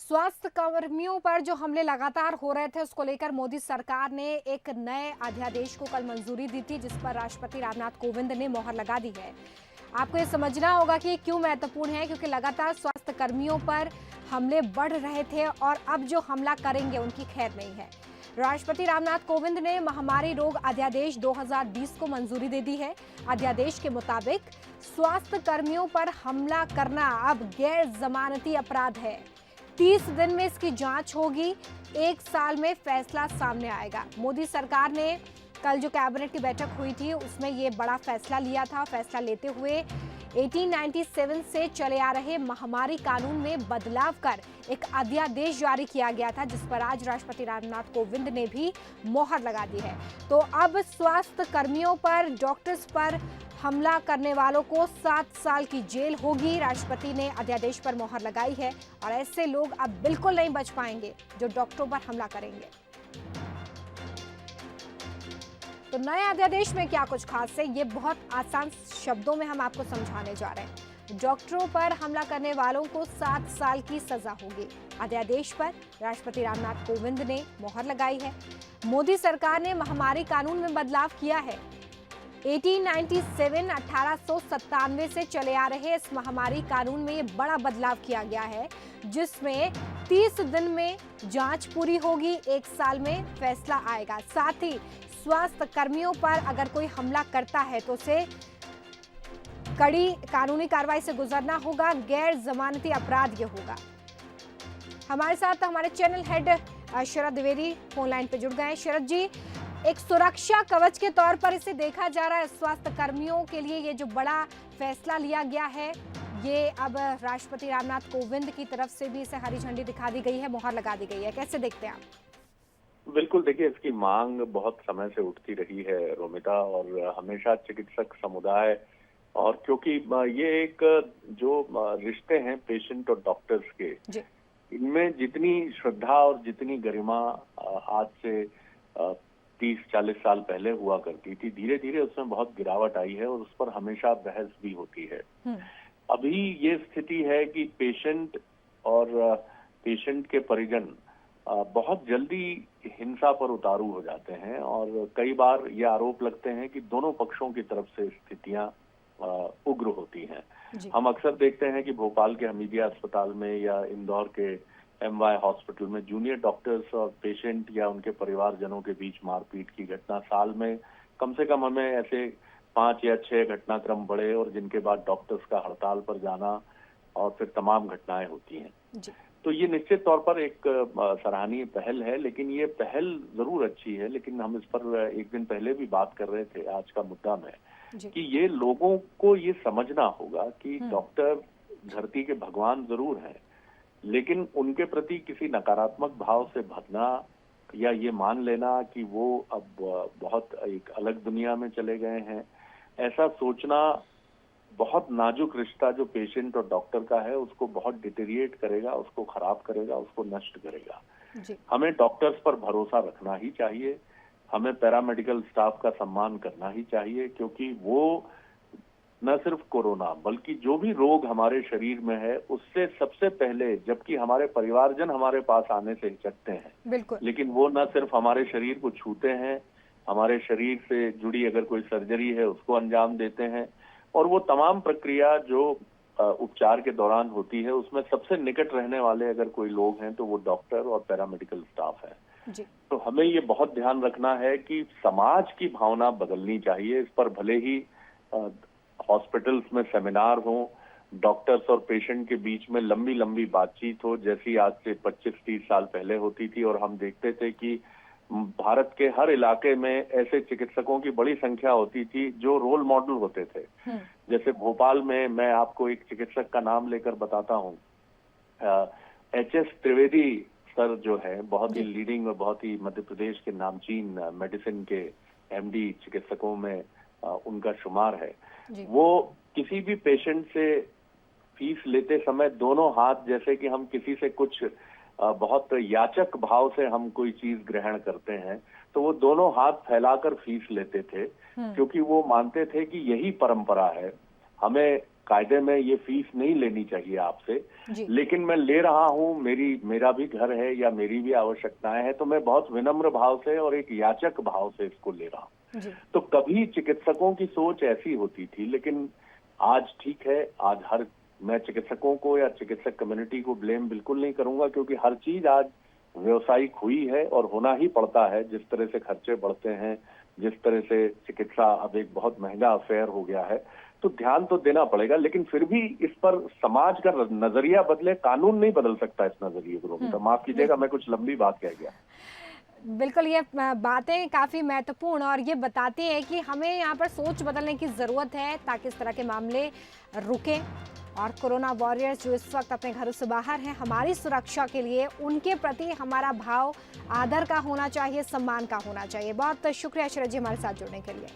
स्वास्थ्य कर्मियों पर जो हमले लगातार हो रहे थे उसको लेकर मोदी सरकार ने एक नए अध्यादेश को कल मंजूरी दी थी, जिस पर राष्ट्रपति रामनाथ कोविंद ने मोहर लगा दी है। आपको ये समझना होगा कि क्यों महत्वपूर्ण है, क्योंकि लगातार स्वास्थ्य कर्मियों पर हमले बढ़ रहे थे और अब जो हमला करेंगे उनकी खैर नहीं है। राष्ट्रपति रामनाथ कोविंद ने महामारी रोग अध्यादेश 2020 को मंजूरी दे दी है। अध्यादेश के मुताबिक स्वास्थ्य कर्मियों पर हमला करना अब गैर जमानती अपराध है। 30 दिन में इसकी जांच होगी, 1 साल में फैसला सामने आएगा। मोदी सरकार ने कल जो कैबिनेट की बैठक हुई थी उसमें ये बड़ा फैसला लिया था। फैसला लेते हुए 1897 से चले आ रहे महामारी कानून में बदलाव कर एक अध्यादेश जारी किया गया था, जिस पर आज राष्ट्रपति रामनाथ कोविंद ने भी मोहर लगा दी है। तो अब स्वास्थ्य कर्मियों पर, डॉक्टर्स पर हमला करने वालों को 7 साल की जेल होगी। राष्ट्रपति ने अध्यादेश पर मोहर लगाई है और ऐसे लोग अब बिल्कुल नहीं बच पाएंगे जो डॉक्टरों पर हमला करेंगे। तो नए अध्यादेश में क्या कुछ खास है, ये बहुत आसान शब्दों में हम आपको समझाने जा रहे हैं। डॉक्टरों पर हमला करने वालों को 7 साल की सजा होगी। अध्यादेश पर राष्ट्रपति रामनाथ कोविंद ने मोहर लगाई है। मोदी सरकार ने महामारी कानून में बदलाव किया है। 1897 से चले आ रहे इस महामारी कानून में ये बड़ा बदलाव किया गया है, जिसमें 30 दिन में जांच पूरी होगी, 1 साल में फैसला आएगा। साथ ही स्वास्थ्य कर्मियों पर अगर कोई हमला करता है तो उसे कड़ी कानूनी कार्रवाई से गुजरना होगा। गैर जमानती अपराध ये होगा। हमारे साथ हमारे चैनल हेड शरद द्विवेदी फोन लाइन पे जुड़ गए हैं। शरद जी, एक सुरक्षा कवच के तौर पर इसे देखा जा रहा है। स्वास्थ्य कर्मियों के लिए ये जो बड़ा फैसला लिया गया है, ये अब राष्ट्रपति रामनाथ कोविंद की तरफ से भी इसे हरी झंडी दिखा दी गई है, मोहर लगा दी गई है। कैसे देखते हैं आप? बिल्कुल, देखिए, इसकी मांग बहुत समय से उठती रही है रोमिता, और हमेशा चिकित्सक समुदाय, और क्योंकि ये एक जो रिश्ते हैं पेशेंट और डॉक्टर्स के, इनमें जितनी श्रद्धा और जितनी गरिमा आज से 30-40 साल पहले हुआ करती थी, धीरे धीरे उसमें बहुत गिरावट आई है और उस पर हमेशा बहस भी होती है। अभी ये स्थिति है कि पेशेंट और पेशेंट के परिजन बहुत जल्दी हिंसा पर उतारू हो जाते हैं, और कई बार ये आरोप लगते हैं कि दोनों पक्षों की तरफ से स्थितियां उग्र होती हैं। हम अक्सर देखते हैं कि भोपाल के हमीदिया अस्पताल में या इंदौर के MY हॉस्पिटल में जूनियर डॉक्टर्स और पेशेंट या उनके परिवारजनों के बीच मारपीट की घटना, साल में कम से कम हमें ऐसे 5 या 6 घटनाक्रम बढ़े, और जिनके बाद डॉक्टर्स का हड़ताल पर जाना और फिर तमाम घटनाएं होती हैं। तो ये निश्चित तौर पर एक सराहनीय पहल है, लेकिन ये पहल जरूर अच्छी है, लेकिन हम इस पर एक दिन पहले भी बात कर रहे थे आज का मुद्दा में, कि ये लोगों को ये समझना होगा कि डॉक्टर धरती के भगवान जरूर हैं, लेकिन उनके प्रति किसी नकारात्मक भाव से भरना या ये मान लेना कि वो अब बहुत एक अलग दुनिया में चले गए हैं, ऐसा सोचना बहुत नाजुक रिश्ता जो पेशेंट और डॉक्टर का है उसको बहुत डिटेरिएट करेगा, उसको खराब करेगा, उसको नष्ट करेगा। हमें डॉक्टर्स पर भरोसा रखना ही चाहिए, हमें पैरामेडिकल स्टाफ का सम्मान करना ही चाहिए, क्योंकि वो न सिर्फ कोरोना बल्कि जो भी रोग हमारे शरीर में है उससे सबसे पहले, जबकि हमारे परिवारजन हमारे पास आने से हिचकते हैं, लेकिन वो न सिर्फ हमारे शरीर को छूते हैं, हमारे शरीर से जुड़ी अगर कोई सर्जरी है उसको अंजाम देते हैं, और वो तमाम प्रक्रिया जो उपचार के दौरान होती है उसमें सबसे निकट रहने वाले अगर कोई लोग हैं तो वो डॉक्टर और पैरामेडिकल स्टाफ है। तो हमें ये बहुत ध्यान रखना है कि समाज की भावना बदलनी चाहिए। इस पर भले ही हॉस्पिटल्स में सेमिनार हो, डॉक्टर्स और पेशेंट के बीच में लंबी लंबी बातचीत हो, जैसी आज से 25-30 साल पहले होती थी, और हम देखते थे कि भारत के हर इलाके में ऐसे चिकित्सकों की बड़ी संख्या होती थी जो रोल मॉडल होते थे। जैसे भोपाल में मैं आपको एक चिकित्सक का नाम लेकर बताता हूँ, HS त्रिवेदी सर जो है, बहुत ही लीडिंग और बहुत ही मध्य प्रदेश के नामचीन मेडिसिन के MD चिकित्सकों में उनका शुमार है। वो किसी भी पेशेंट से फीस लेते समय दोनों हाथ, जैसे कि हम किसी से कुछ बहुत याचक भाव से हम कोई चीज ग्रहण करते हैं, तो वो दोनों हाथ फैलाकर फीस लेते थे, क्योंकि वो मानते थे कि यही परंपरा है, हमें कायदे में ये फीस नहीं लेनी चाहिए आपसे, जी। लेकिन मैं ले रहा हूँ, मेरा भी घर है या मेरी भी आवश्यकताएं हैं, तो मैं बहुत विनम्र भाव से और एक याचक भाव से इसको ले रहा हूँ। जी। तो कभी चिकित्सकों की सोच ऐसी होती थी, लेकिन आज ठीक है, आज मैं चिकित्सकों को या चिकित्सक कम्युनिटी को ब्लेम बिल्कुल नहीं करूंगा, क्योंकि हर चीज आज व्यवसायिक हुई है और होना ही पड़ता है। जिस तरह से खर्चे बढ़ते हैं, जिस तरह से चिकित्सा अब एक बहुत महंगा अफेयर हो गया है, तो ध्यान तो देना पड़ेगा, लेकिन फिर भी इस पर समाज का नजरिया बदले, कानून नहीं बदल सकता इस नजरिए को। रोमिता, माफ कीजिएगा, मैं कुछ लंबी बात कह गया। बिल्कुल, ये बातें काफ़ी महत्वपूर्ण और ये बताती हैं कि हमें यहाँ पर सोच बदलने की ज़रूरत है ताकि इस तरह के मामले रुकें। और कोरोना वॉरियर्स जो इस वक्त अपने घरों से बाहर हैं, हमारी सुरक्षा के लिए उनके प्रति हमारा भाव आदर का होना चाहिए, सम्मान का होना चाहिए। बहुत शुक्रिया शरद जी हमारे साथ जुड़ने के लिए।